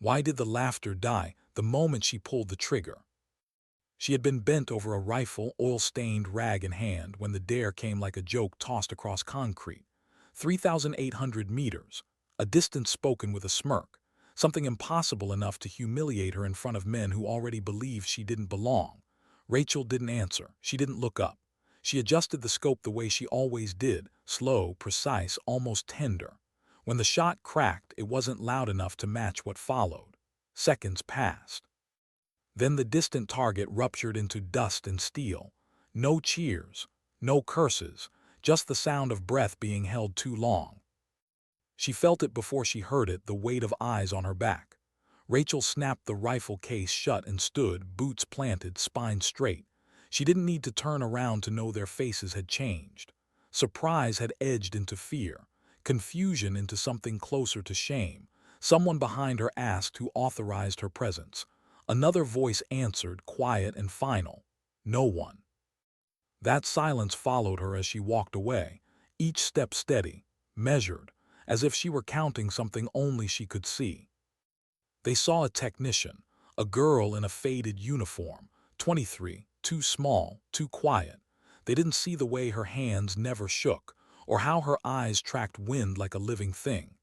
Why did the laughter die the moment she pulled the trigger? She had been bent over a rifle, oil-stained rag in hand, when the dare came like a joke tossed across concrete. 3,800 meters, a distance spoken with a smirk, something impossible enough to humiliate her in front of men who already believed she didn't belong. Rachel didn't answer. She didn't look up. She adjusted the scope the way she always did, slow, precise, almost tender. When the shot cracked, it wasn't loud enough to match what followed. Seconds passed. Then the distant target ruptured into dust and steel. No cheers, no curses, just the sound of breath being held too long. She felt it before she heard it, the weight of eyes on her back. Rachel snapped the rifle case shut and stood, boots planted, spine straight. She didn't need to turn around to know their faces had changed. Surprise had edged into fear, confusion into something closer to shame. Someone behind her asked who authorized her presence. Another voice answered, quiet and final. No one. That silence followed her as she walked away, each step steady, measured, as if she were counting something only she could see. They saw a technician, a girl in a faded uniform, 23, too small, too quiet. They didn't see the way her hands never shook, or how her eyes tracked wind like a living thing.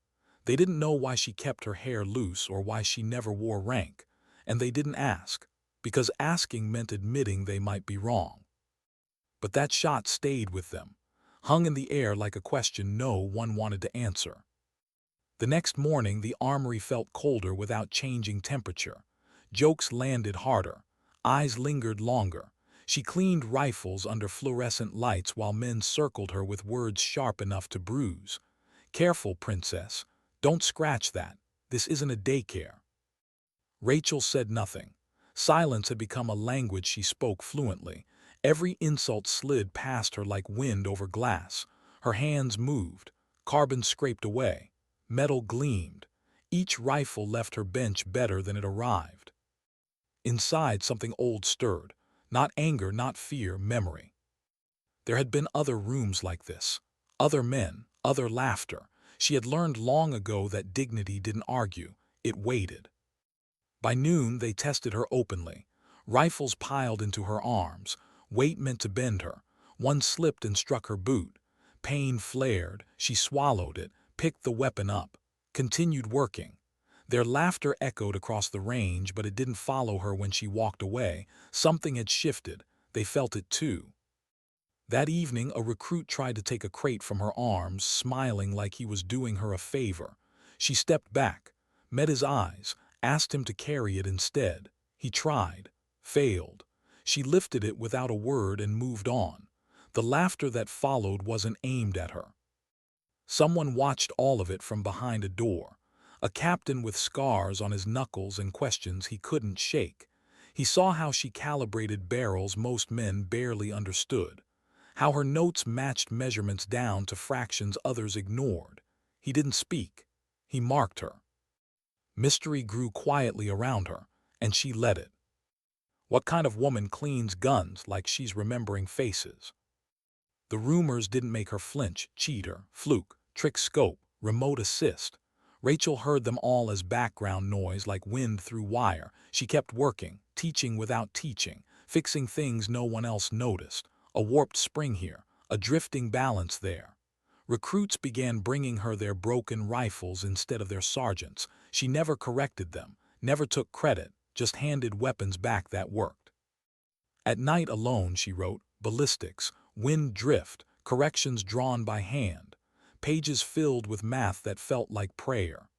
They didn't know why she kept her hair loose or why she never wore rank. And they didn't ask, because asking meant admitting they might be wrong. But that shot stayed with them, hung in the air like a question no one wanted to answer. The next morning, the armory felt colder without changing temperature. Jokes landed harder. Eyes lingered longer. She cleaned rifles under fluorescent lights while men circled her with words sharp enough to bruise. Careful, princess. Don't scratch that. This isn't a daycare. Rachel said nothing. Silence had become a language she spoke fluently. Every insult slid past her like wind over glass. Her hands moved. Carbon scraped away. Metal gleamed. Each rifle left her bench better than it arrived. Inside, something old stirred. Not anger, not fear, memory. There had been other rooms like this. Other men, other laughter. She had learned long ago that dignity didn't argue. It waited. By noon, they tested her openly. Rifles piled into her arms. Weight meant to bend her. One slipped and struck her boot. Pain flared. She swallowed it, picked the weapon up, continued working. Their laughter echoed across the range, but it didn't follow her when she walked away. Something had shifted. They felt it too. That evening, a recruit tried to take a crate from her arms, smiling like he was doing her a favor. She stepped back, met his eyes, asked him to carry it instead. He tried, failed. She lifted it without a word and moved on. The laughter that followed wasn't aimed at her. Someone watched all of it from behind a door. A captain with scars on his knuckles and questions he couldn't shake. He saw how she calibrated barrels most men barely understood. How her notes matched measurements down to fractions others ignored. He didn't speak. He marked her. Mystery grew quietly around her, and she let it. What kind of woman cleans guns like she's remembering faces? The rumors didn't make her flinch. Cheater, fluke, trick scope, remote assist. Rachel heard them all as background noise like wind through wire. She kept working, teaching without teaching, fixing things no one else noticed. A warped spring here, a drifting balance there. Recruits began bringing her their broken rifles instead of their sergeants. She never corrected them, never took credit, just handed weapons back that worked. At night alone, she wrote, ballistics, wind drift, corrections drawn by hand, pages filled with math that felt like prayer.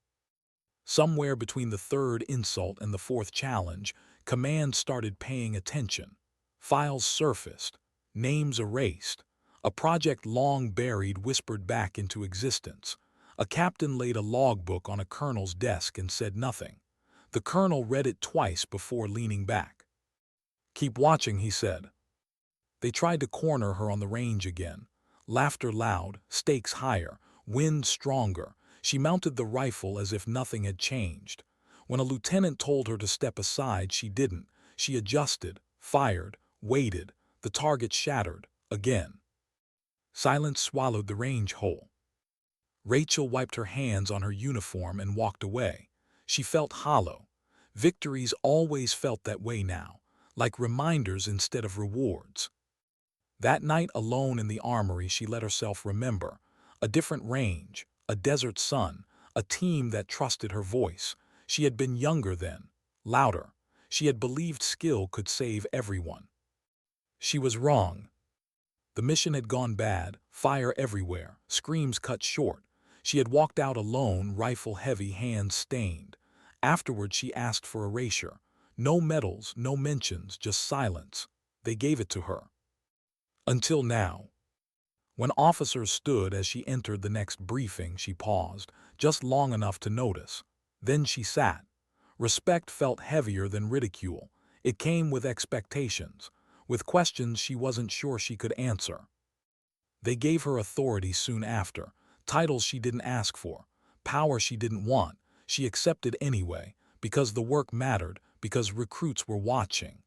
Somewhere between the third insult and the fourth challenge, command started paying attention. Files surfaced, names erased. A project long buried whispered back into existence. A captain laid a logbook on a colonel's desk and said nothing. The colonel read it twice before leaning back. "Keep watching," he said. They tried to corner her on the range again. Laughter loud, stakes higher, wind stronger. She mounted the rifle as if nothing had changed. When a lieutenant told her to step aside, she didn't. She adjusted, fired, waited. The target shattered, again. Silence swallowed the range whole. Rachel wiped her hands on her uniform and walked away. She felt hollow. Victories always felt that way now, like reminders instead of rewards. That night alone in the armory she let herself remember a different range, a desert sun, a team that trusted her voice. She had been younger then, louder. She had believed skill could save everyone. She was wrong. The mission had gone bad, fire everywhere, screams cut short. She had walked out alone, rifle heavy, hands stained. Afterward she asked for erasure. No medals, no mentions, just silence. They gave it to her. Until now. When officers stood as she entered the next briefing, she paused, just long enough to notice. Then she sat. Respect felt heavier than ridicule. It came with expectations, with questions she wasn't sure she could answer. They gave her authority soon after, titles she didn't ask for, power she didn't want. She accepted anyway, because the work mattered, because recruits were watching.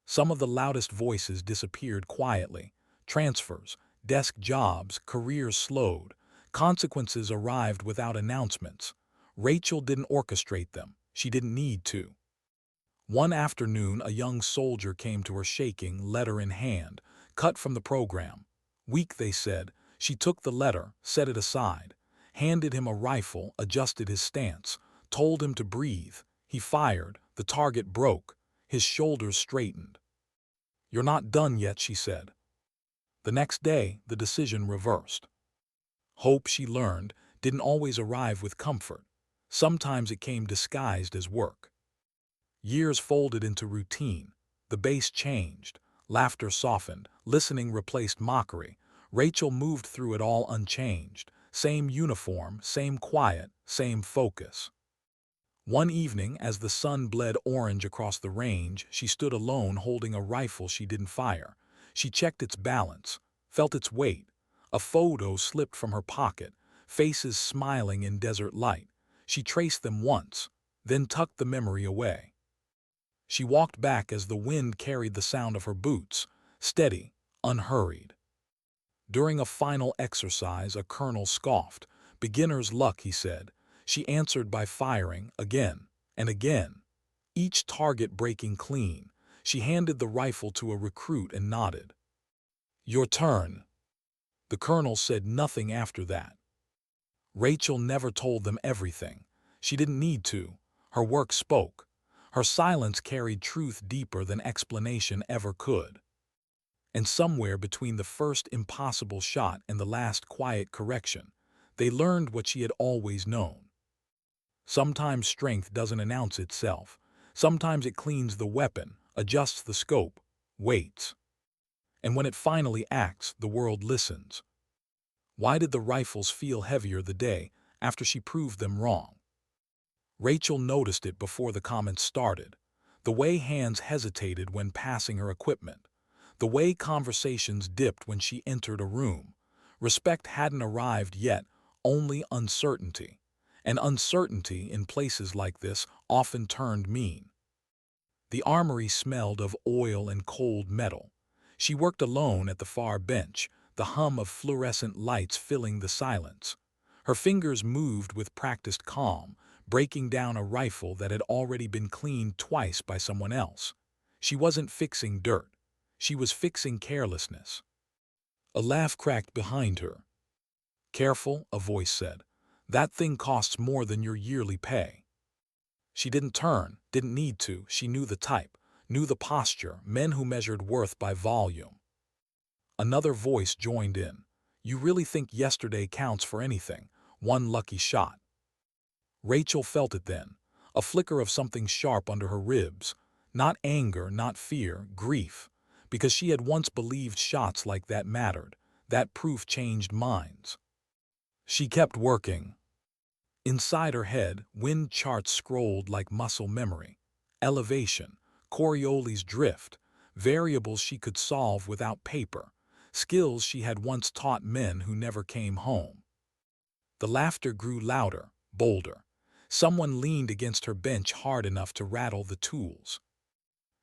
Some of the loudest voices disappeared quietly. Transfers, desk jobs, careers slowed. Consequences arrived without announcements. Rachel didn't orchestrate them. She didn't need to. One afternoon, a young soldier came to her shaking, letter in hand, cut from the program. Weak, they said. She took the letter, set it aside, handed him a rifle, adjusted his stance, told him to breathe. He fired. The target broke. His shoulders straightened. "You're not done yet," she said. The next day, the decision reversed. Hope, she learned, didn't always arrive with comfort. Sometimes it came disguised as work. Years folded into routine. The base changed. Laughter softened. Listening replaced mockery. Rachel moved through it all unchanged. Same uniform, same quiet, same focus. One evening, as the sun bled orange across the range, she stood alone holding a rifle she didn't fire. She checked its balance, felt its weight. A photo slipped from her pocket, faces smiling in desert light. She traced them once, then tucked the memory away. She walked back as the wind carried the sound of her boots, steady, unhurried. During a final exercise, a colonel scoffed. "Beginner's luck," he said. She answered by firing, again and again, each target breaking clean. She handed the rifle to a recruit and nodded. "Your turn." The colonel said nothing after that. Rachel never told them everything. She didn't need to. Her work spoke. Her silence carried truth deeper than explanation ever could. And somewhere between the first impossible shot and the last quiet correction, they learned what she had always known. Sometimes strength doesn't announce itself. Sometimes it cleans the weapon, adjusts the scope, waits. And when it finally acts, the world listens. Why did the rifles feel heavier the day after she proved them wrong? Rachel noticed it before the comments started. The way hands hesitated when passing her equipment. The way conversations dipped when she entered a room. Respect hadn't arrived yet, only uncertainty. And uncertainty in places like this often turned mean. The armory smelled of oil and cold metal. She worked alone at the far bench, the hum of fluorescent lights filling the silence. Her fingers moved with practiced calm, breaking down a rifle that had already been cleaned twice by someone else. She wasn't fixing dirt. She was fixing carelessness. A laugh cracked behind her. "Careful," a voice said. "That thing costs more than your yearly pay." She didn't turn, didn't need to. She knew the type, knew the posture, men who measured worth by volume. Another voice joined in. "You really think yesterday counts for anything? One lucky shot." Rachel felt it then, a flicker of something sharp under her ribs. Not anger, not fear, grief. Because she had once believed shots like that mattered. That proof changed minds. She kept working. Inside her head, wind charts scrolled like muscle memory. Elevation, Coriolis drift, variables she could solve without paper, skills she had once taught men who never came home. The laughter grew louder, bolder. Someone leaned against her bench hard enough to rattle the tools.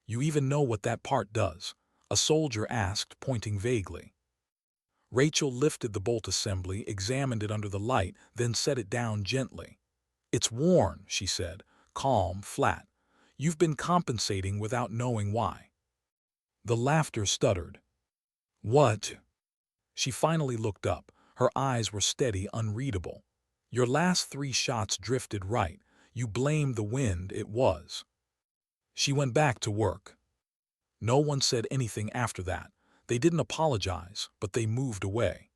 "You even know what that part does?" a soldier asked, pointing vaguely. Rachel lifted the bolt assembly, examined it under the light, then set it down gently. "It's worn," she said, calm, flat. "You've been compensating without knowing why." The laughter stuttered. "What?" She finally looked up. Her eyes were steady, unreadable. "Your last 3 shots drifted right. You blamed the wind, it was." She went back to work. No one said anything after that. They didn't apologize, but they moved away.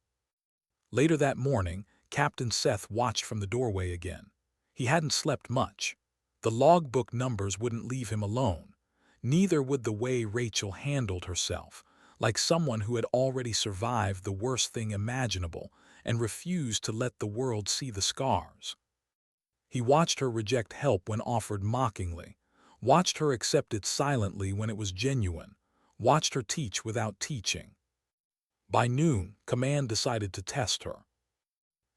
Later that morning, Captain Seth watched from the doorway again. He hadn't slept much. The logbook numbers wouldn't leave him alone. Neither would the way Rachel handled herself, like someone who had already survived the worst thing imaginable and refused to let the world see the scars. He watched her reject help when offered mockingly, watched her accept it silently when it was genuine, watched her teach without teaching. By noon, Command decided to test her.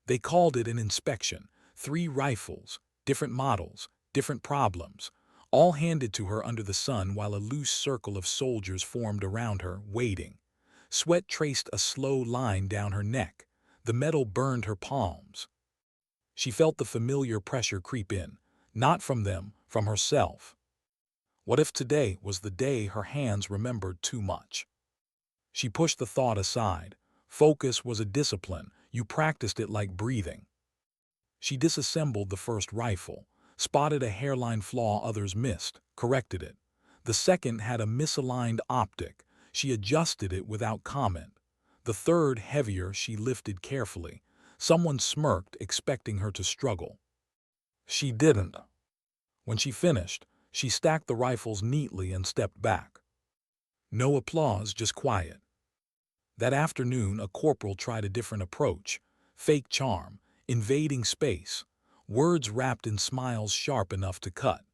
They called it an inspection. 3 rifles, different models, different problems, all handed to her under the sun while a loose circle of soldiers formed around her, waiting. Sweat traced a slow line down her neck. The metal burned her palms. She felt the familiar pressure creep in, not from them, from herself. What if today was the day her hands remembered too much? She pushed the thought aside. Focus was a discipline. You practiced it like breathing. She disassembled the first rifle, spotted a hairline flaw others missed, corrected it. The second had a misaligned optic. She adjusted it without comment. The third, heavier, she lifted carefully. Someone smirked, expecting her to struggle. She didn't. When she finished, she stacked the rifles neatly and stepped back. No applause, just quiet. That afternoon, a corporal tried a different approach. Fake charm, invading space, words wrapped in smiles sharp enough to cut.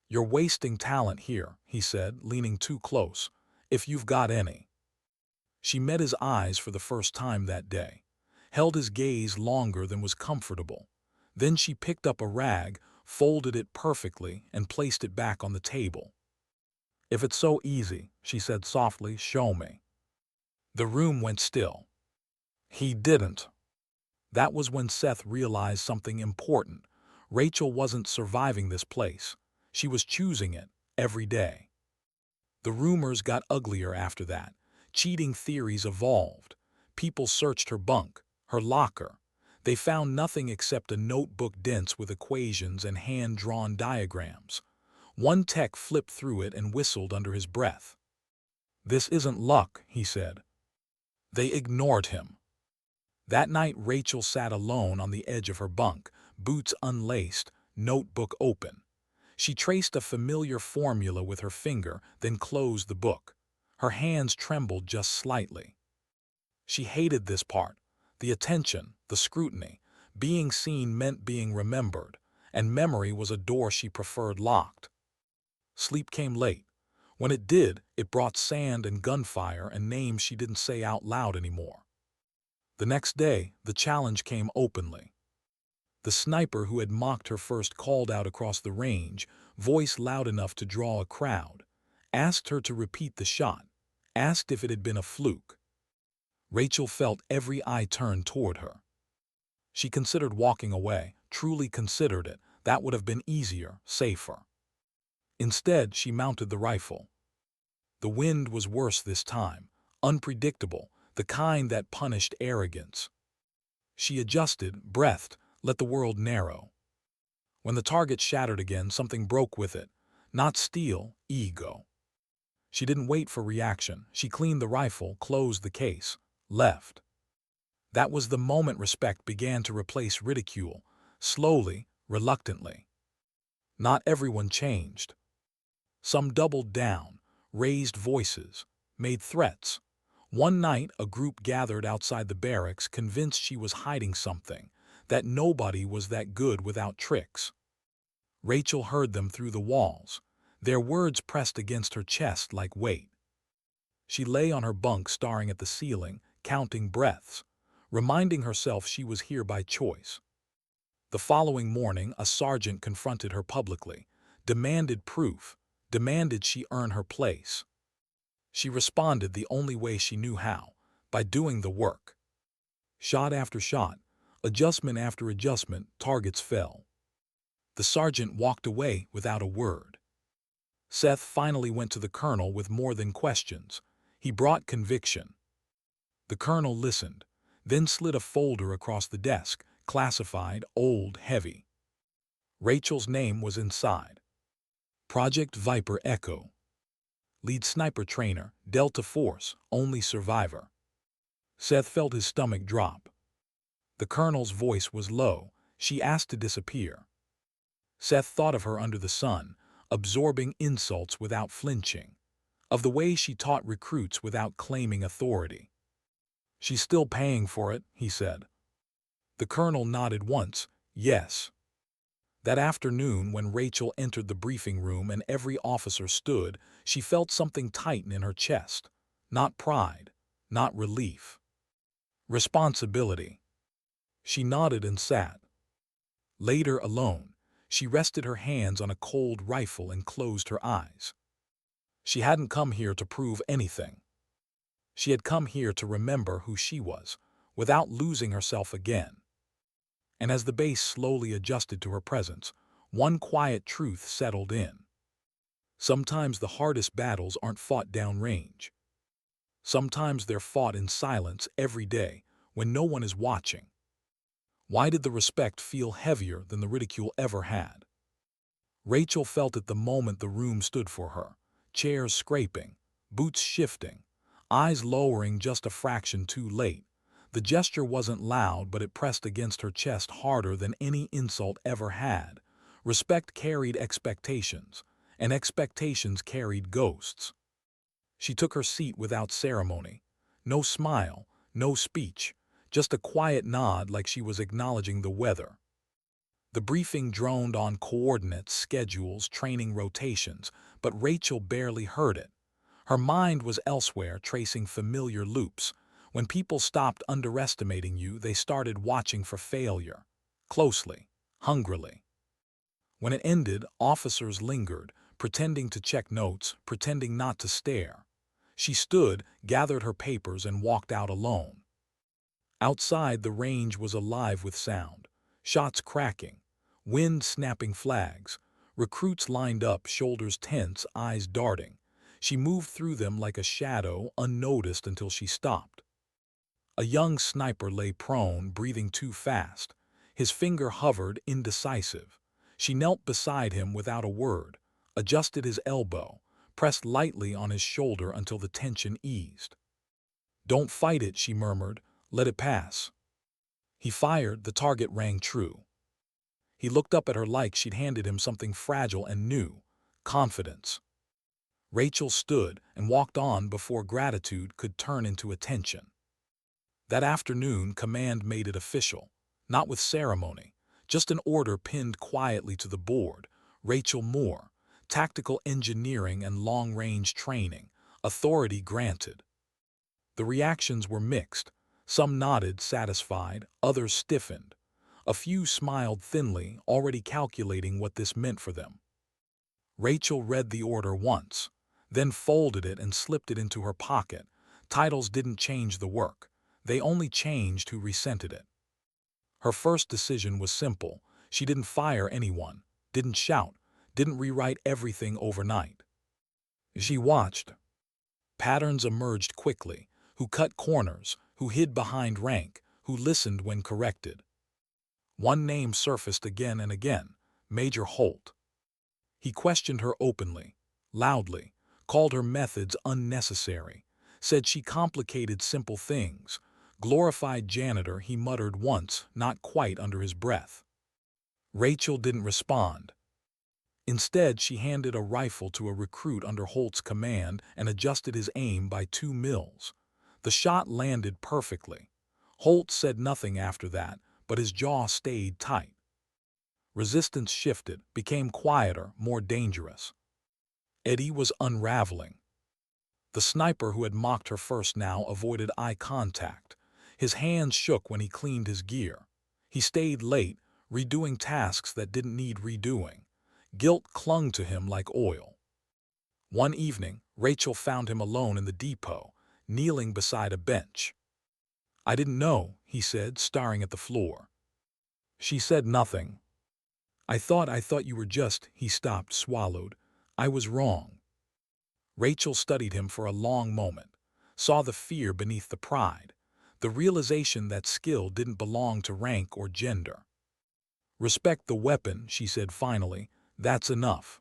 "You're wasting talent here," he said, leaning too close, "if you've got any." She met his eyes for the first time that day, held his gaze longer than was comfortable. Then she picked up a rag, folded it perfectly, and placed it back on the table. "If it's so easy," she said softly, "show me." The room went still. He didn't. That was when Seth realized something important. Rachel wasn't surviving this place. She was choosing it, every day. The rumors got uglier after that. Cheating theories evolved. People searched her bunk, her locker. They found nothing except a notebook dense with equations and hand-drawn diagrams. One tech flipped through it and whistled under his breath. "This isn't luck," he said. They ignored him. That night Rachel sat alone on the edge of her bunk, boots unlaced, notebook open. She traced a familiar formula with her finger, then closed the book. Her hands trembled just slightly. She hated this part. The attention, the scrutiny. Being seen meant being remembered, and memory was a door she preferred locked. Sleep came late. When it did, it brought sand and gunfire and names she didn't say out loud anymore. The next day, the challenge came openly. The sniper who had mocked her first called out across the range, voice loud enough to draw a crowd, asked her to repeat the shot, asked if it had been a fluke. Rachel felt every eye turn toward her. She considered walking away, truly considered it. That would have been easier, safer. Instead, she mounted the rifle. The wind was worse this time, unpredictable, the kind that punished arrogance. She adjusted, breathed, let the world narrow. When the target shattered again, something broke with it. Not steel, ego. She didn't wait for reaction. She cleaned the rifle, closed the case, left. That was the moment respect began to replace ridicule, slowly, reluctantly. Not everyone changed. Some doubled down, raised voices, made threats. One night, a group gathered outside the barracks convinced she was hiding something, that nobody was that good without tricks. Rachel heard them through the walls. Their words pressed against her chest like weight. She lay on her bunk staring at the ceiling, counting breaths, reminding herself she was here by choice. The following morning, a sergeant confronted her publicly, demanded proof, demanded she earn her place. She responded the only way she knew how, by doing the work. Shot after shot, adjustment after adjustment, targets fell. The sergeant walked away without a word. Seth finally went to the colonel with more than questions. He brought conviction. The colonel listened, then slid a folder across the desk, classified, old, heavy. Rachel's name was inside. Project Viper Echo. Lead sniper trainer, Delta Force, only survivor. Seth felt his stomach drop. The colonel's voice was low. She asked to disappear. Seth thought of her under the sun, absorbing insults without flinching, of the way she taught recruits without claiming authority. "She's still paying for it," he said. The colonel nodded once, yes. That afternoon, when Rachel entered the briefing room and every officer stood, she felt something tighten in her chest. Not pride, not relief. Responsibility. She nodded and sat. Later, alone, she rested her hands on a cold rifle and closed her eyes. She hadn't come here to prove anything. She had come here to remember who she was, without losing herself again. And as the base slowly adjusted to her presence, one quiet truth settled in. Sometimes the hardest battles aren't fought downrange. Sometimes they're fought in silence every day, when no one is watching. Why did the respect feel heavier than the ridicule ever had? Rachel felt it the moment the room stood for her, chairs scraping, boots shifting, eyes lowering just a fraction too late. The gesture wasn't loud, but it pressed against her chest harder than any insult ever had. Respect carried expectations, and expectations carried ghosts. She took her seat without ceremony. No smile, no speech, just a quiet nod like she was acknowledging the weather. The briefing droned on coordinates, schedules, training rotations, but Rachel barely heard it. Her mind was elsewhere, tracing familiar loops. When people stopped underestimating you, they started watching for failure. Closely, hungrily. When it ended, officers lingered, pretending to check notes, pretending not to stare. She stood, gathered her papers, and walked out alone. Outside, the range was alive with sound. Shots cracking, wind snapping flags, recruits lined up, shoulders tense, eyes darting. She moved through them like a shadow, unnoticed until she stopped. A young sniper lay prone, breathing too fast. His finger hovered, indecisive. She knelt beside him without a word, adjusted his elbow, pressed lightly on his shoulder until the tension eased. "Don't fight it," she murmured. "Let it pass." He fired, the target rang true. He looked up at her like she'd handed him something fragile and new, confidence. Rachel stood and walked on before gratitude could turn into attention. That afternoon, command made it official, not with ceremony, just an order pinned quietly to the board. Rachel Moore, tactical engineering and long-range training, authority granted. The reactions were mixed. Some nodded, satisfied, others stiffened. A few smiled thinly, already calculating what this meant for them. Rachel read the order once, then folded it and slipped it into her pocket. Titles didn't change the work. They only changed who resented it. Her first decision was simple. She didn't fire anyone, didn't shout, didn't rewrite everything overnight. She watched. Patterns emerged quickly. Who cut corners, who hid behind rank, who listened when corrected. One name surfaced again and again, Major Holt. He questioned her openly, loudly, called her methods unnecessary, said she complicated simple things. Glorified janitor, he muttered once, not quite under his breath. Rachel didn't respond. Instead, she handed a rifle to a recruit under Holt's command and adjusted his aim by 2 mils. The shot landed perfectly. Holt said nothing after that, but his jaw stayed tight. Resistance shifted, became quieter, more dangerous. Eddie was unraveling. The sniper who had mocked her first now avoided eye contact. His hands shook when he cleaned his gear. He stayed late, redoing tasks that didn't need redoing. Guilt clung to him like oil. One evening, Rachel found him alone in the depot, kneeling beside a bench. "I didn't know," he said, staring at the floor. She said nothing. I thought you were just, he stopped, swallowed. I was wrong. Rachel studied him for a long moment, saw the fear beneath the pride, the realization that skill didn't belong to rank or gender. Respect the weapon, she said finally. That's enough.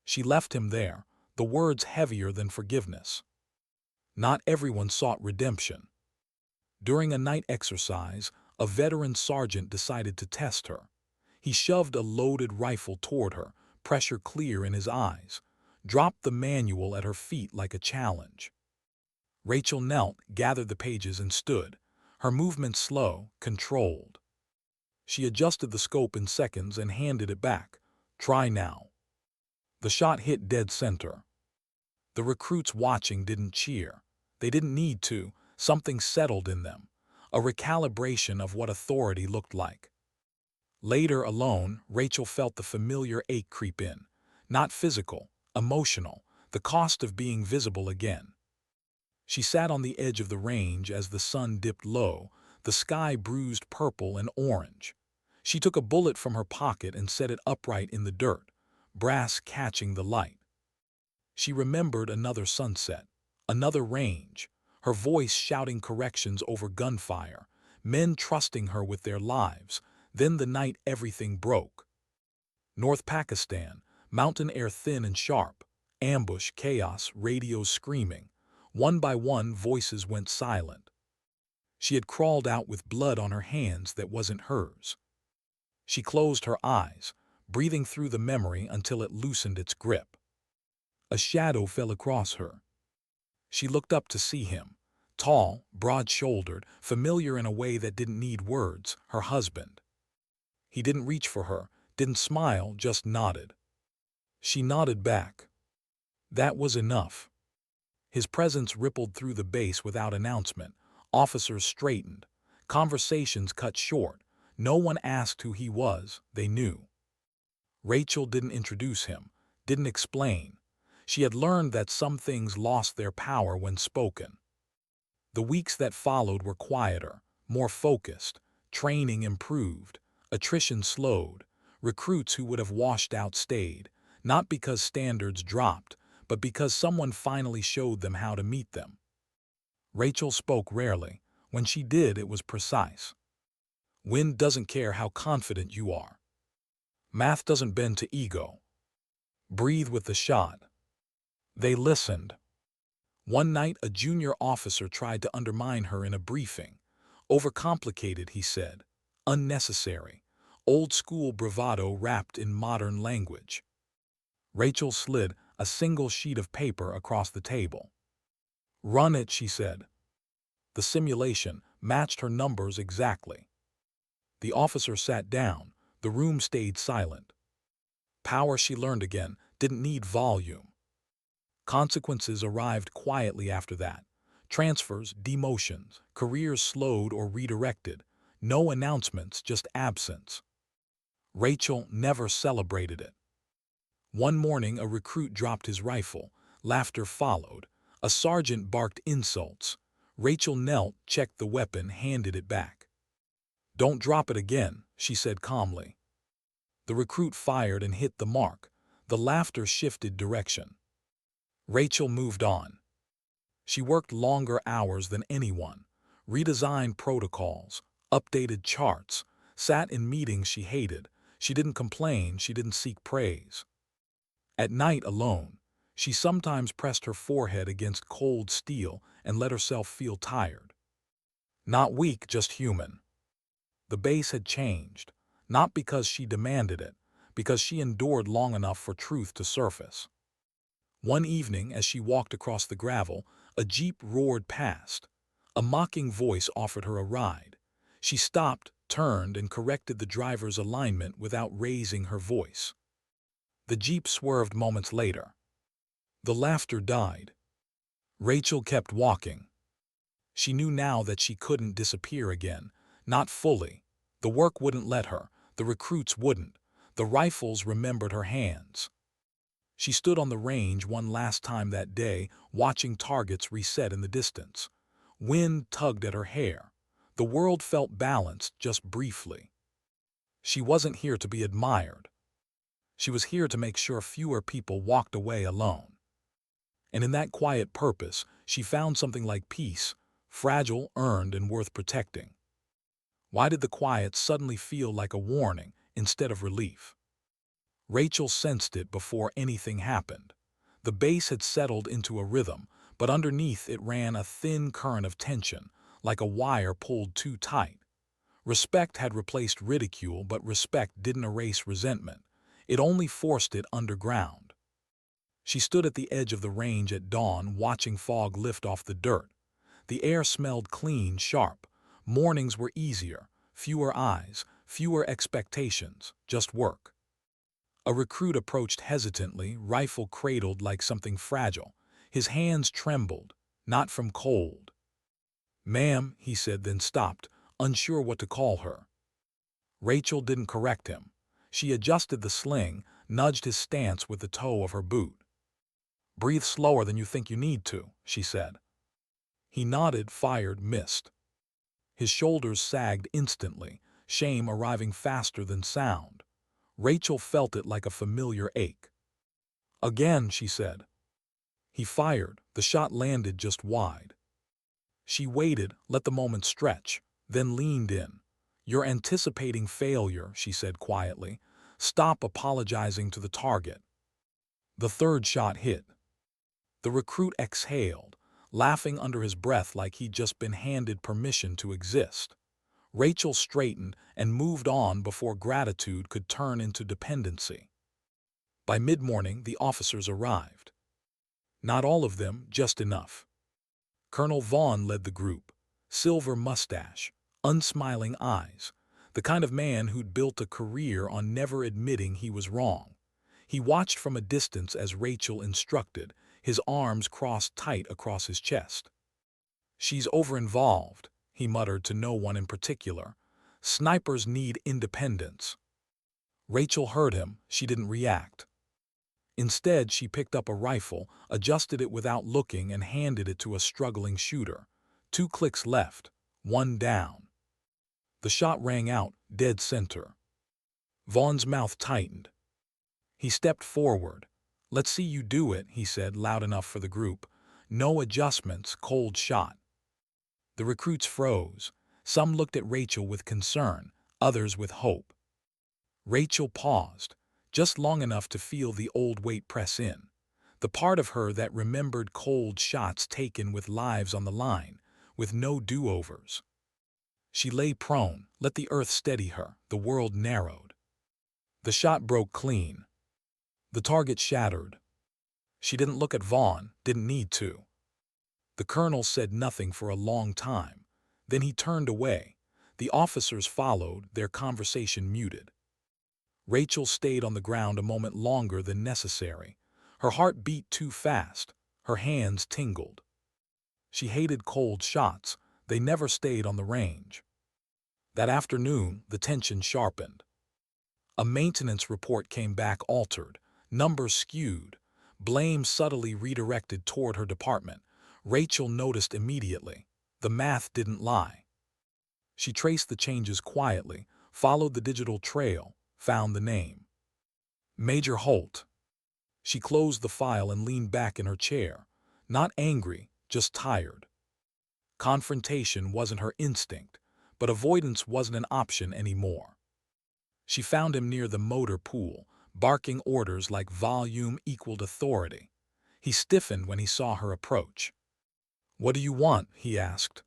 She left him there, the words heavier than forgiveness. Not everyone sought redemption. During a night exercise, a veteran sergeant decided to test her. He shoved a loaded rifle toward her, pressure clear in his eyes, dropped the manual at her feet like a challenge. Rachel knelt, gathered the pages, and stood, her movements slow, controlled. She adjusted the scope in seconds and handed it back. Try now. The shot hit dead center. The recruits watching didn't cheer. They didn't need to. Something settled in them, a recalibration of what authority looked like. Later, alone, Rachel felt the familiar ache creep in. Not physical, emotional, the cost of being visible again. She sat on the edge of the range as the sun dipped low, the sky bruised purple and orange. She took a bullet from her pocket and set it upright in the dirt, brass catching the light. She remembered another sunset, another range, her voice shouting corrections over gunfire, men trusting her with their lives. Then the night everything broke. North Pakistan, mountain air thin and sharp, ambush, chaos, radios screaming. One by one, voices went silent. She had crawled out with blood on her hands that wasn't hers. She closed her eyes, breathing through the memory until it loosened its grip. A shadow fell across her. She looked up to see him, tall, broad-shouldered, familiar in a way that didn't need words, her husband. He didn't reach for her, didn't smile, just nodded. She nodded back. That was enough. His presence rippled through the base without announcement. Officers straightened. Conversations cut short. No one asked who he was, they knew. Rachel didn't introduce him, didn't explain. She had learned that some things lost their power when spoken. The weeks that followed were quieter, more focused. Training improved. Attrition slowed. Recruits who would have washed out stayed, not because standards dropped, but because someone finally showed them how to meet them. Rachel spoke rarely. When she did, it was precise. Wind doesn't care how confident you are. Math doesn't bend to ego. Breathe with the shot. They listened. One night, a junior officer tried to undermine her in a briefing. Overcomplicated, he said. Unnecessary. Old-school bravado wrapped in modern language. Rachel slid a single sheet of paper across the table. Run it, she said. The simulation matched her numbers exactly. The officer sat down. The room stayed silent. Power, she learned again, didn't need volume. Consequences arrived quietly after that. Transfers, demotions, careers slowed or redirected. No announcements, just absence. Rachel never celebrated it. One morning, a recruit dropped his rifle. Laughter followed. A sergeant barked insults. Rachel knelt, checked the weapon, handed it back. Don't drop it again, she said calmly. The recruit fired and hit the mark. The laughter shifted direction. Rachel moved on. She worked longer hours than anyone, redesigned protocols, updated charts, sat in meetings she hated. She didn't complain, she didn't seek praise. At night, alone, she sometimes pressed her forehead against cold steel and let herself feel tired. Not weak, just human. The base had changed, not because she demanded it, because she endured long enough for truth to surface. One evening, as she walked across the gravel, a jeep roared past. A mocking voice offered her a ride. She stopped, turned, and corrected the driver's alignment without raising her voice. The jeep swerved moments later. The laughter died. Rachel kept walking. She knew now that she couldn't disappear again, not fully. The work wouldn't let her, the recruits wouldn't. The rifles remembered her hands. She stood on the range one last time that day, watching targets reset in the distance. Wind tugged at her hair. The world felt balanced just briefly. She wasn't here to be admired. She was here to make sure fewer people walked away alone. And in that quiet purpose, she found something like peace, fragile, earned, and worth protecting. Why did the quiet suddenly feel like a warning instead of relief? Rachel sensed it before anything happened. The bass had settled into a rhythm, but underneath it ran a thin current of tension, like a wire pulled too tight. Respect had replaced ridicule, but respect didn't erase resentment. It only forced it underground. She stood at the edge of the range at dawn, watching fog lift off the dirt. The air smelled clean, sharp. Mornings were easier, fewer eyes, fewer expectations, just work. A recruit approached hesitantly, rifle cradled like something fragile. His hands trembled, not from cold. "Ma'am," he said, then stopped, unsure what to call her. Rachel didn't correct him. She adjusted the sling, nudged his stance with the toe of her boot. "Breathe slower than you think you need to," she said. He nodded, fired, missed. His shoulders sagged instantly, shame arriving faster than sound. Rachel felt it like a familiar ache. "Again," she said. He fired. The shot landed just wide. She waited, let the moment stretch, then leaned in. "You're anticipating failure," she said quietly. "Stop apologizing to the target." The third shot hit. The recruit exhaled, laughing under his breath like he'd just been handed permission to exist. Rachel straightened and moved on before gratitude could turn into dependency. By mid-morning, the officers arrived. Not all of them, just enough. Colonel Vaughn led the group. Silver mustache, unsmiling eyes, the kind of man who'd built a career on never admitting he was wrong. He watched from a distance as Rachel instructed, his arms crossed tight across his chest. "She's over-involved," he muttered to no one in particular. "Snipers need independence." Rachel heard him. She didn't react. Instead, she picked up a rifle, adjusted it without looking, and handed it to a struggling shooter. 2 clicks left, 1 down. The shot rang out, dead center. Vaughn's mouth tightened. He stepped forward. "Let's see you do it," he said, loud enough for the group. "No adjustments, cold shot." The recruits froze. Some looked at Rachel with concern, others with hope. Rachel paused, just long enough to feel the old weight press in, the part of her that remembered cold shots taken with lives on the line, with no do-overs. She lay prone, let the earth steady her. The world narrowed. The shot broke clean. The target shattered. She didn't look at Vaughn, didn't need to. The colonel said nothing for a long time. Then he turned away. The officers followed, their conversation muted. Rachel stayed on the ground a moment longer than necessary. Her heart beat too fast. Her hands tingled. She hated cold shots. They never stayed on the range. That afternoon, the tension sharpened. A maintenance report came back altered, numbers skewed, blame subtly redirected toward her department. Rachel noticed immediately. The math didn't lie. She traced the changes quietly, followed the digital trail, found the name. Major Holt. She closed the file and leaned back in her chair, not angry, just tired. Confrontation wasn't her instinct, but avoidance wasn't an option anymore. She found him near the motor pool, barking orders like volume equaled authority. He stiffened when he saw her approach. "What do you want?" he asked.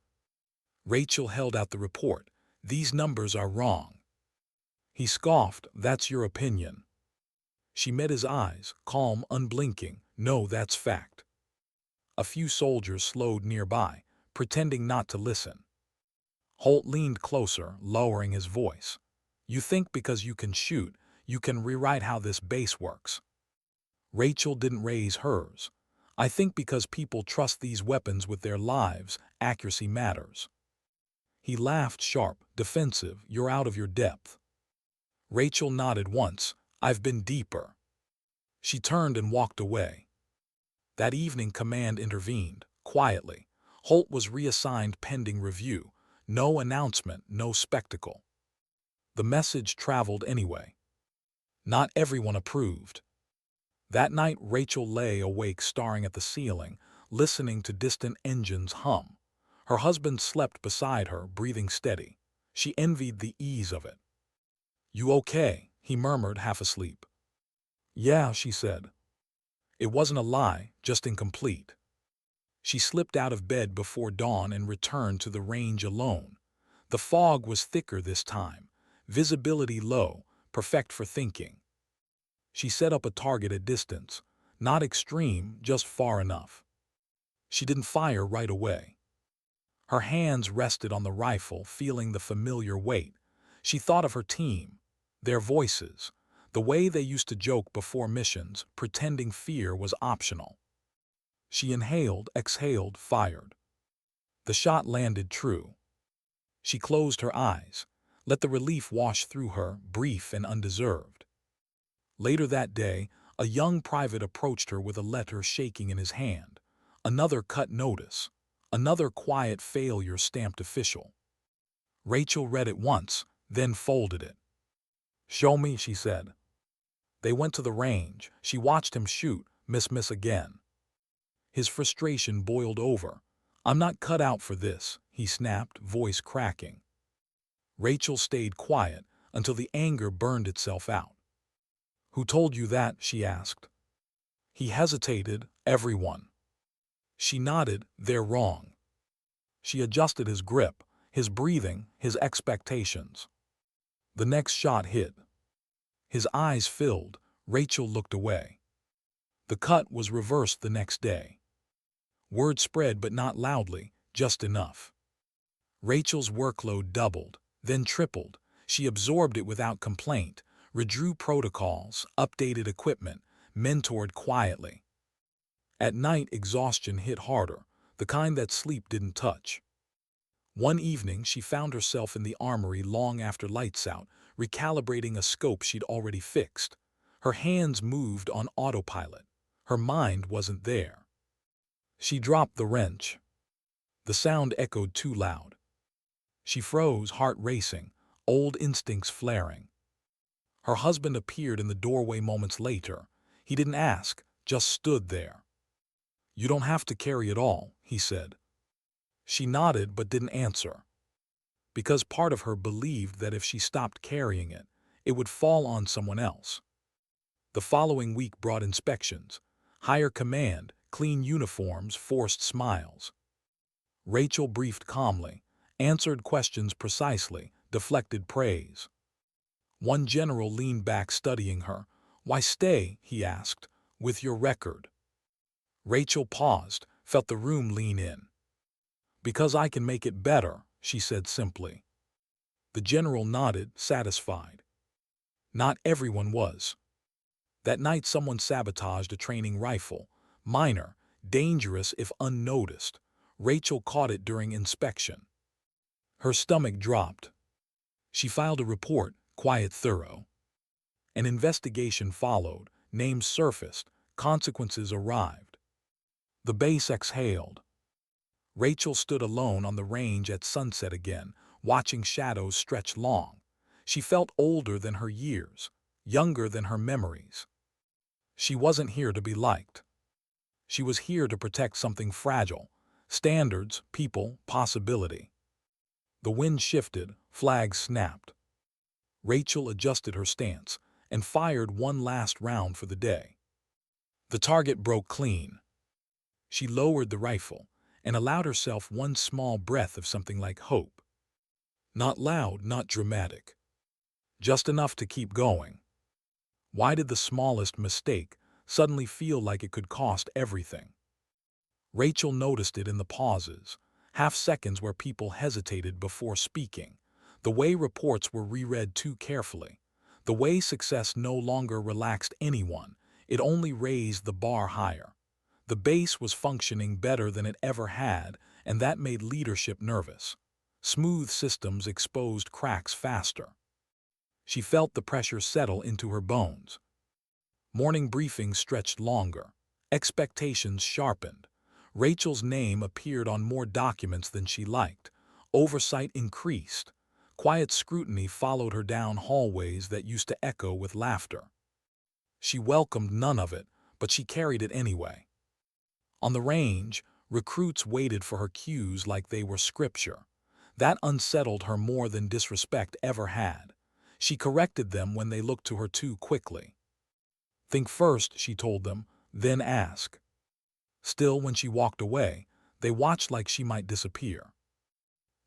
Rachel held out the report. "These numbers are wrong." He scoffed. "That's your opinion." She met his eyes, calm, unblinking. "No, that's fact." A few soldiers slowed nearby, pretending not to listen. Holt leaned closer, lowering his voice. "You think because you can shoot, you can rewrite how this base works." Rachel didn't raise hers. "I think because people trust these weapons with their lives, accuracy matters." He laughed sharp, defensive. "You're out of your depth." Rachel nodded once. "I've been deeper." She turned and walked away. That evening, command intervened, quietly. Holt was reassigned pending review. No announcement, no spectacle. The message traveled anyway. Not everyone approved. That night, Rachel lay awake staring at the ceiling, listening to distant engines hum. Her husband slept beside her, breathing steady. She envied the ease of it. "You okay?" he murmured, half asleep. "Yeah," she said. It wasn't a lie, just incomplete. She slipped out of bed before dawn and returned to the range alone. The fog was thicker this time, visibility low, perfect for thinking. She set up a target at distance, not extreme, just far enough. She didn't fire right away. Her hands rested on the rifle, feeling the familiar weight. She thought of her team, their voices, the way they used to joke before missions, pretending fear was optional. She inhaled, exhaled, fired. The shot landed true. She closed her eyes, let the relief wash through her, brief and undeserved. Later that day, a young private approached her with a letter shaking in his hand. Another cut notice. Another quiet failure stamped official. Rachel read it once, then folded it. "Show me," she said. They went to the range. She watched him shoot, miss again. His frustration boiled over. "I'm not cut out for this," he snapped, voice cracking. Rachel stayed quiet until the anger burned itself out. "Who told you that?" she asked. He hesitated. "Everyone." She nodded. "They're wrong." She adjusted his grip, his breathing, his expectations. The next shot hit. His eyes filled. Rachel looked away. The cut was reversed the next day. Word spread, but not loudly, just enough. Rachel's workload doubled, then tripled. She absorbed it without complaint, redrew protocols, updated equipment, mentored quietly. At night, exhaustion hit harder, the kind that sleep didn't touch. One evening, she found herself in the armory long after lights out, recalibrating a scope she'd already fixed. Her hands moved on autopilot. Her mind wasn't there. She dropped the wrench. The sound echoed too loud. She froze, heart racing, old instincts flaring. Her husband appeared in the doorway moments later. He didn't ask, just stood there. "You don't have to carry it all," he said. She nodded but didn't answer. Because part of her believed that if she stopped carrying it, it would fall on someone else. The following week brought inspections, higher command, clean uniforms, forced smiles. Rachel briefed calmly, answered questions precisely, deflected praise. One general leaned back studying her. "Why stay?" he asked. "With your record." Rachel paused, felt the room lean in. "Because I can make it better," she said simply. The general nodded, satisfied. Not everyone was. That night someone sabotaged a training rifle. Minor, dangerous if unnoticed. Rachel caught it during inspection. Her stomach dropped. She filed a report, quiet, thorough. An investigation followed, names surfaced, consequences arrived. The base exhaled. Rachel stood alone on the range at sunset again, watching shadows stretch long. She felt older than her years, younger than her memories. She wasn't here to be liked. She was here to protect something fragile: standards, people, possibility. The wind shifted, flags snapped. Rachel adjusted her stance and fired one last round for the day. The target broke clean. She lowered the rifle and allowed herself one small breath of something like hope. Not loud, not dramatic. Just enough to keep going. Why did the smallest mistake suddenly feel like it could cost everything? Rachel noticed it in the pauses, half-seconds where people hesitated before speaking, the way reports were reread too carefully, the way success no longer relaxed anyone, it only raised the bar higher. The base was functioning better than it ever had, and that made leadership nervous. Smooth systems exposed cracks faster. She felt the pressure settle into her bones. Morning briefings stretched longer. Expectations sharpened. Rachel's name appeared on more documents than she liked. Oversight increased. Quiet scrutiny followed her down hallways that used to echo with laughter. She welcomed none of it, but she carried it anyway. On the range, recruits waited for her cues like they were scripture. That unsettled her more than disrespect ever had. She corrected them when they looked to her too quickly. Think first, she told them, then ask. Still, when she walked away, they watched like she might disappear.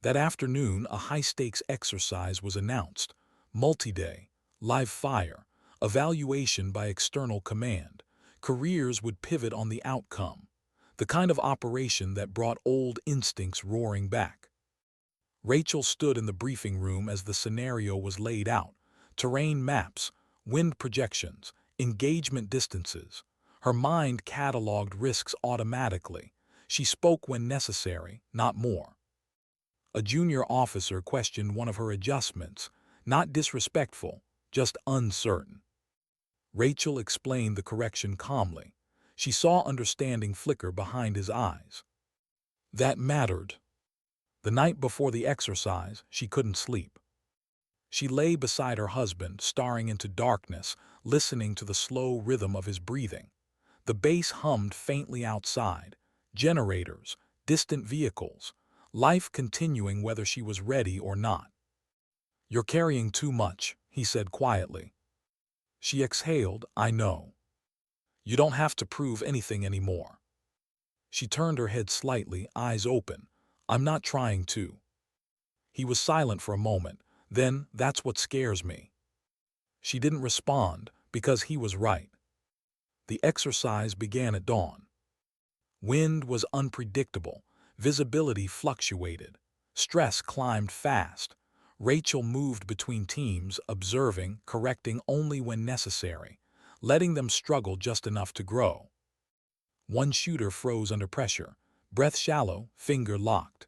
That afternoon, a high-stakes exercise was announced. Multi-day, live fire, evaluation by external command. Careers would pivot on the outcome. The kind of operation that brought old instincts roaring back. Rachel stood in the briefing room as the scenario was laid out. Terrain maps, wind projections, engagement distances. Her mind cataloged risks automatically. She spoke when necessary, not more. A junior officer questioned one of her adjustments, not disrespectful, just uncertain. Rachel explained the correction calmly. She saw understanding flicker behind his eyes. That mattered. The night before the exercise, she couldn't sleep. She lay beside her husband, staring into darkness, listening to the slow rhythm of his breathing. The bass hummed faintly outside. Generators, distant vehicles, life continuing whether she was ready or not. "You're carrying too much," he said quietly. She exhaled, "I know. You don't have to prove anything anymore." She turned her head slightly, eyes open. "I'm not trying to." He was silent for a moment. Then, "That's what scares me." She didn't respond, because he was right. The exercise began at dawn. Wind was unpredictable. Visibility fluctuated. Stress climbed fast. Rachel moved between teams, observing, correcting only when necessary, letting them struggle just enough to grow. One shooter froze under pressure, breath shallow, finger locked.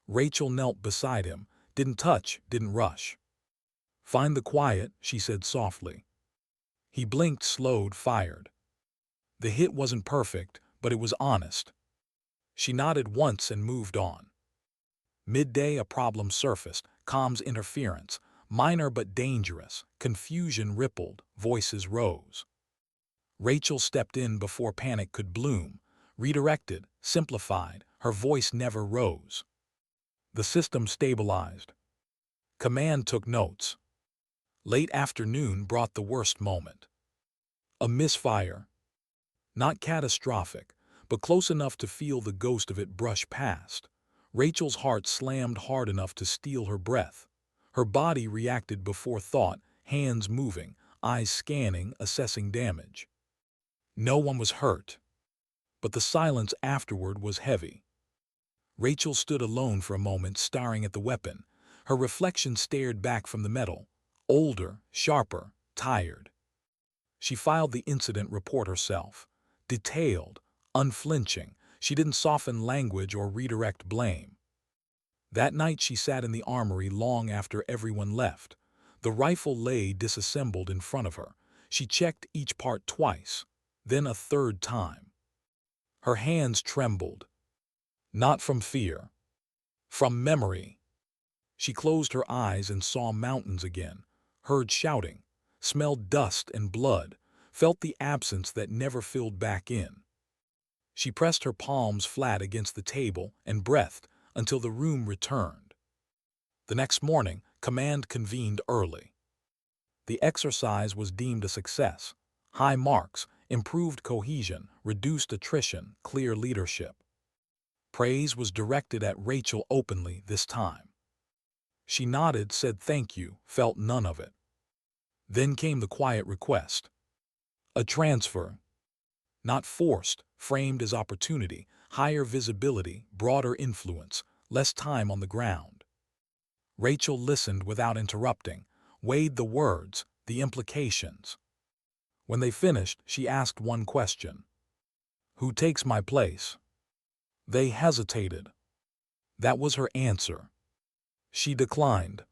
Rachel knelt beside him, didn't touch, didn't rush. "Find the quiet," she said softly. He blinked, slowed, fired. The hit wasn't perfect, but it was honest. She nodded once and moved on. Midday, a problem surfaced, comms interference, minor but dangerous. Confusion rippled, voices rose. Rachel stepped in before panic could bloom, redirected, simplified, her voice never rose. The system stabilized. Command took notes. Late afternoon brought the worst moment. A misfire. Not catastrophic, but close enough to feel the ghost of it brush past. Rachel's heart slammed hard enough to steal her breath. Her body reacted before thought, hands moving, eyes scanning, assessing damage. No one was hurt, but the silence afterward was heavy. Rachel stood alone for a moment, staring at the weapon. Her reflection stared back from the metal, older, sharper, tired. She filed the incident report herself. Detailed, unflinching, she didn't soften language or redirect blame. That night she sat in the armory long after everyone left. The rifle lay disassembled in front of her. She checked each part twice, then a third time. Her hands trembled. Not from fear. From memory. She closed her eyes and saw mountains again, heard shouting, smelled dust and blood, felt the absence that never filled back in. She pressed her palms flat against the table and breathed until the room returned. The next morning, command convened early. The exercise was deemed a success. High marks, improved cohesion, reduced attrition, clear leadership. Praise was directed at Rachel openly this time. She nodded, said thank you, felt none of it. Then came the quiet request. A transfer. Not forced, framed as opportunity, higher visibility, broader influence, less time on the ground. Rachel listened without interrupting, weighed the words, the implications. When they finished, she asked one question. "Who takes my place?" They hesitated. That was her answer. She declined.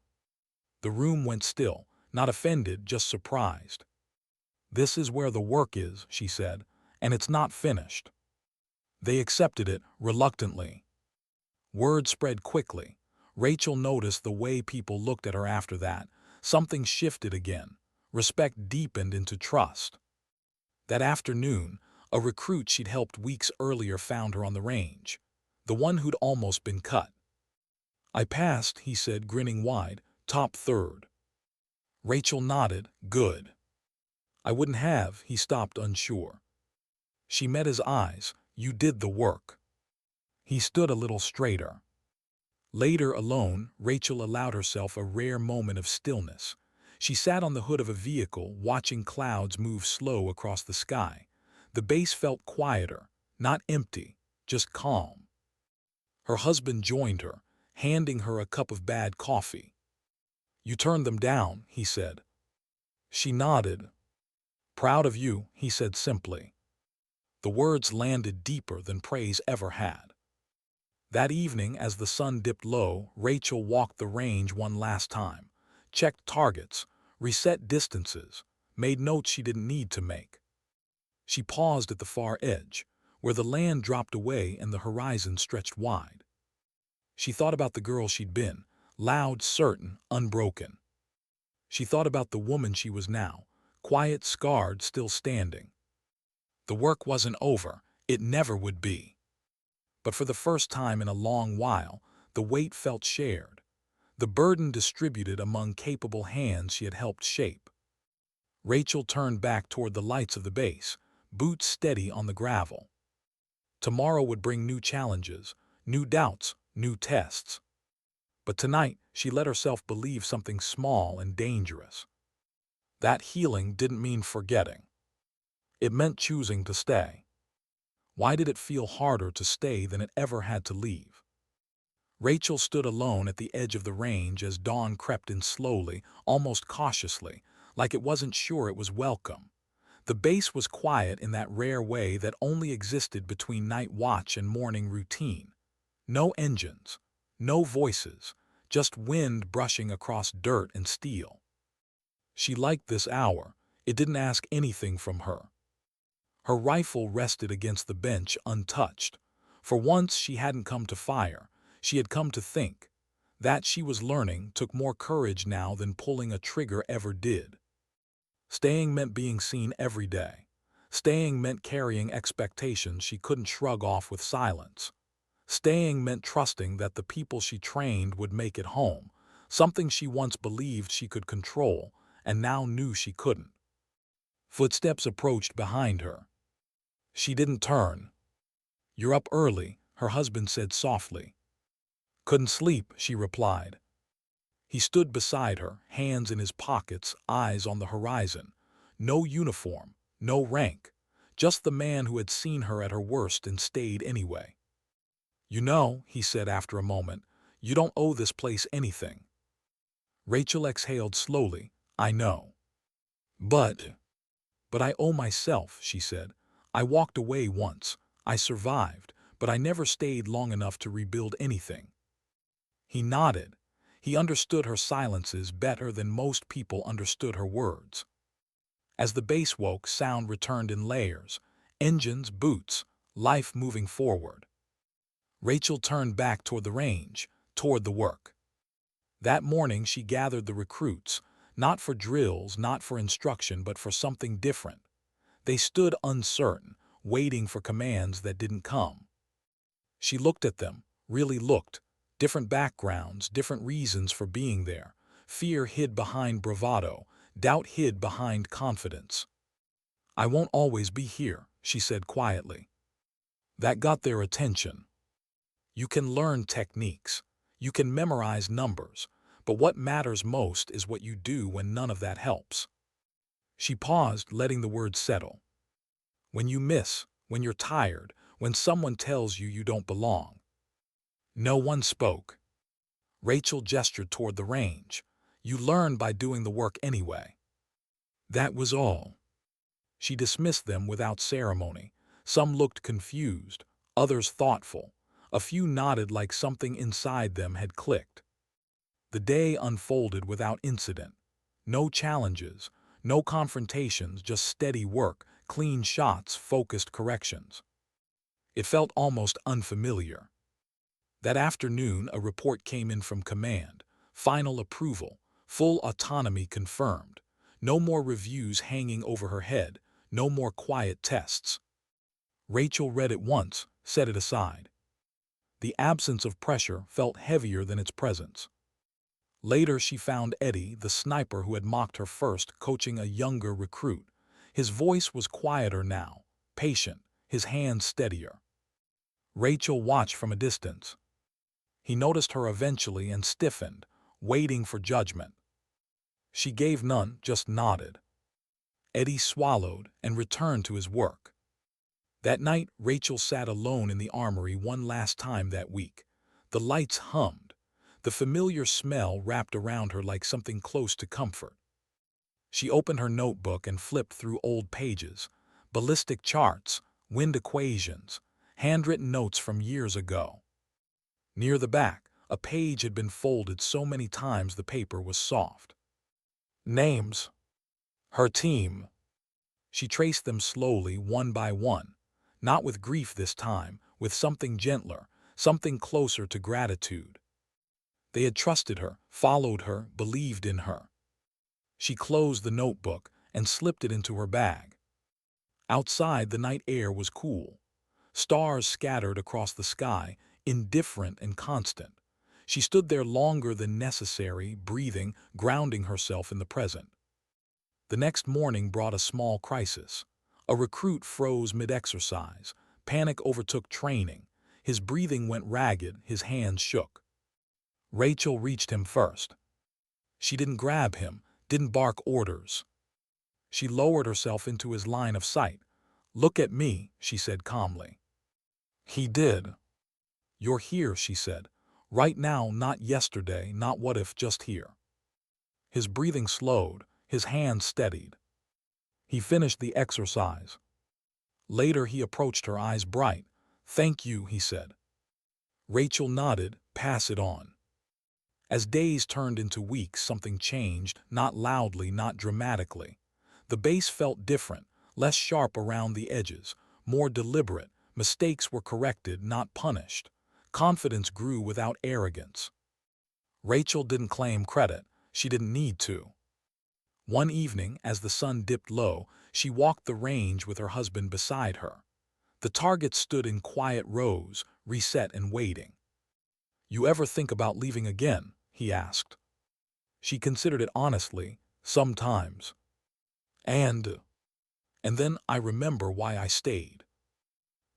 The room went still, not offended, just surprised. "This is where the work is," she said, "and it's not finished." They accepted it reluctantly. Word spread quickly. Rachel noticed the way people looked at her after that. Something shifted again. Respect deepened into trust. That afternoon, a recruit she'd helped weeks earlier found her on the range. The one who'd almost been cut. "I passed," he said, grinning wide. "Top third." Rachel nodded. "Good." "I wouldn't have," he stopped, unsure. She met his eyes. "You did the work." He stood a little straighter. Later, alone, Rachel allowed herself a rare moment of stillness. She sat on the hood of a vehicle, watching clouds move slow across the sky. The base felt quieter, not empty, just calm. Her husband joined her, handing her a cup of bad coffee. "You turned them down," he said. She nodded. "Proud of you," he said simply. The words landed deeper than praise ever had. That evening, as the sun dipped low, Rachel walked the range one last time, checked targets, reset distances, made notes she didn't need to make. She paused at the far edge, where the land dropped away and the horizon stretched wide. She thought about the girl she'd been, loud, certain, unbroken. She thought about the woman she was now, quiet, scarred, still standing. The work wasn't over. It never would be. But for the first time in a long while, the weight felt shared, the burden distributed among capable hands she had helped shape. Rachel turned back toward the lights of the base, boots steady on the gravel. Tomorrow would bring new challenges, new doubts, new tests. But tonight, she let herself believe something small and dangerous. That healing didn't mean forgetting. It meant choosing to stay. Why did it feel harder to stay than it ever had to leave? Rachel stood alone at the edge of the range as dawn crept in slowly, almost cautiously, like it wasn't sure it was welcome. The base was quiet in that rare way that only existed between night watch and morning routine. No engines, no voices, just wind brushing across dirt and steel. She liked this hour. It didn't ask anything from her. Her rifle rested against the bench untouched. For once she hadn't come to fire, she had come to think. That, she was learning, took more courage now than pulling a trigger ever did. Staying meant being seen every day. Staying meant carrying expectations she couldn't shrug off with silence. Staying meant trusting that the people she trained would make it home, something she once believed she could control and now knew she couldn't. Footsteps approached behind her. She didn't turn. "You're up early," her husband said softly. "Couldn't sleep," she replied. He stood beside her, hands in his pockets, eyes on the horizon. No uniform, no rank, just the man who had seen her at her worst and stayed anyway. "You know," he said after a moment, "you don't owe this place anything." Rachel exhaled slowly. "I know. But I owe myself," she said. "I walked away once. I survived, but I never stayed long enough to rebuild anything." He nodded. He understood her silences better than most people understood her words. As the base woke, sound returned in layers. Engines, boots, life moving forward. Rachel turned back toward the range, toward the work. That morning she gathered the recruits, not for drills, not for instruction, but for something different. They stood uncertain, waiting for commands that didn't come. She looked at them, really looked. Different backgrounds, different reasons for being there. Fear hid behind bravado, doubt hid behind confidence. "I won't always be here," she said quietly. That got their attention. You can learn techniques. You can memorize numbers. But what matters most is what you do when none of that helps. She paused, letting the words settle. When you miss, when you're tired, when someone tells you you don't belong. No one spoke. Rachel gestured toward the range. "You learn by doing the work anyway." That was all. She dismissed them without ceremony. Some looked confused, others thoughtful. A few nodded like something inside them had clicked. The day unfolded without incident. No challenges, no confrontations, just steady work, clean shots, focused corrections. It felt almost unfamiliar. That afternoon, a report came in from command. Final approval. Full autonomy confirmed. No more reviews hanging over her head. No more quiet tests. Rachel read it once, set it aside. The absence of pressure felt heavier than its presence. Later she found Eddie, the sniper who had mocked her first, coaching a younger recruit. His voice was quieter now, patient, his hands steadier. Rachel watched from a distance. He noticed her eventually and stiffened, waiting for judgment. She gave none, just nodded. Eddie swallowed and returned to his work. That night, Rachel sat alone in the armory one last time that week. The lights hummed. The familiar smell wrapped around her like something close to comfort. She opened her notebook and flipped through old pages, ballistic charts, wind equations, handwritten notes from years ago. Near the back, a page had been folded so many times the paper was soft. Names. Her team. She traced them slowly, one by one, not with grief this time, with something gentler, something closer to gratitude. They had trusted her, followed her, believed in her. She closed the notebook and slipped it into her bag. Outside, the night air was cool. Stars scattered across the sky, indifferent and constant. She stood there longer than necessary, breathing, grounding herself in the present. The next morning brought a small crisis. A recruit froze mid-exercise. Panic overtook training. His breathing went ragged, his hands shook. Rachel reached him first. She didn't grab him, didn't bark orders. She lowered herself into his line of sight. "Look at me," she said calmly. He did. "You're here," she said. "Right now, not yesterday, not what if, just here." His breathing slowed, his hands steadied. He finished the exercise. Later he approached her, eyes bright. "Thank you," he said. Rachel nodded, "Pass it on." As days turned into weeks, something changed, not loudly, not dramatically. The base felt different, less sharp around the edges, more deliberate. Mistakes were corrected, not punished. Confidence grew without arrogance. Rachel didn't claim credit. She didn't need to. One evening, as the sun dipped low, she walked the range with her husband beside her. The targets stood in quiet rows, reset and waiting. "You ever think about leaving again?" he asked. She considered it honestly. "Sometimes. And then I remember why I stayed."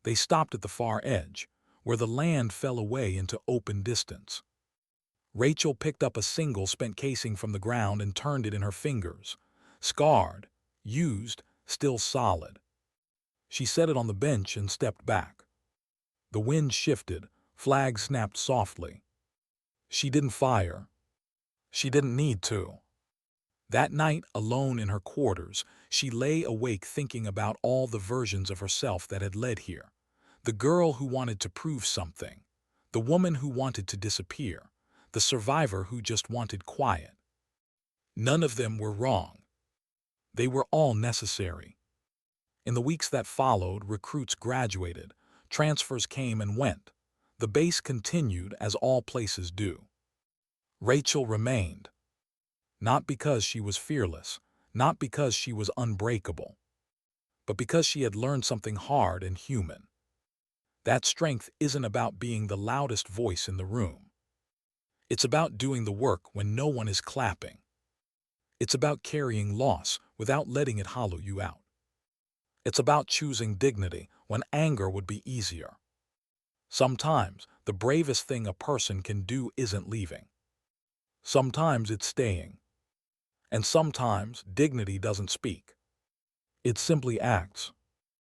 They stopped at the far edge, where the land fell away into open distance. Rachel picked up a single spent casing from the ground and turned it in her fingers. Scarred, used, still solid. She set it on the bench and stepped back. The wind shifted, flags snapped softly. She didn't fire. She didn't need to. That night, alone in her quarters, she lay awake thinking about all the versions of herself that had led here. The girl who wanted to prove something. The woman who wanted to disappear. The survivor who just wanted quiet. None of them were wrong. They were all necessary. In the weeks that followed, recruits graduated. Transfers came and went. The base continued as all places do. Rachel remained. Not because she was fearless, not because she was unbreakable, but because she had learned something hard and human. That strength isn't about being the loudest voice in the room. It's about doing the work when no one is clapping. It's about carrying loss without letting it hollow you out. It's about choosing dignity when anger would be easier. Sometimes the bravest thing a person can do isn't leaving. Sometimes it's staying. And sometimes dignity doesn't speak. It simply acts.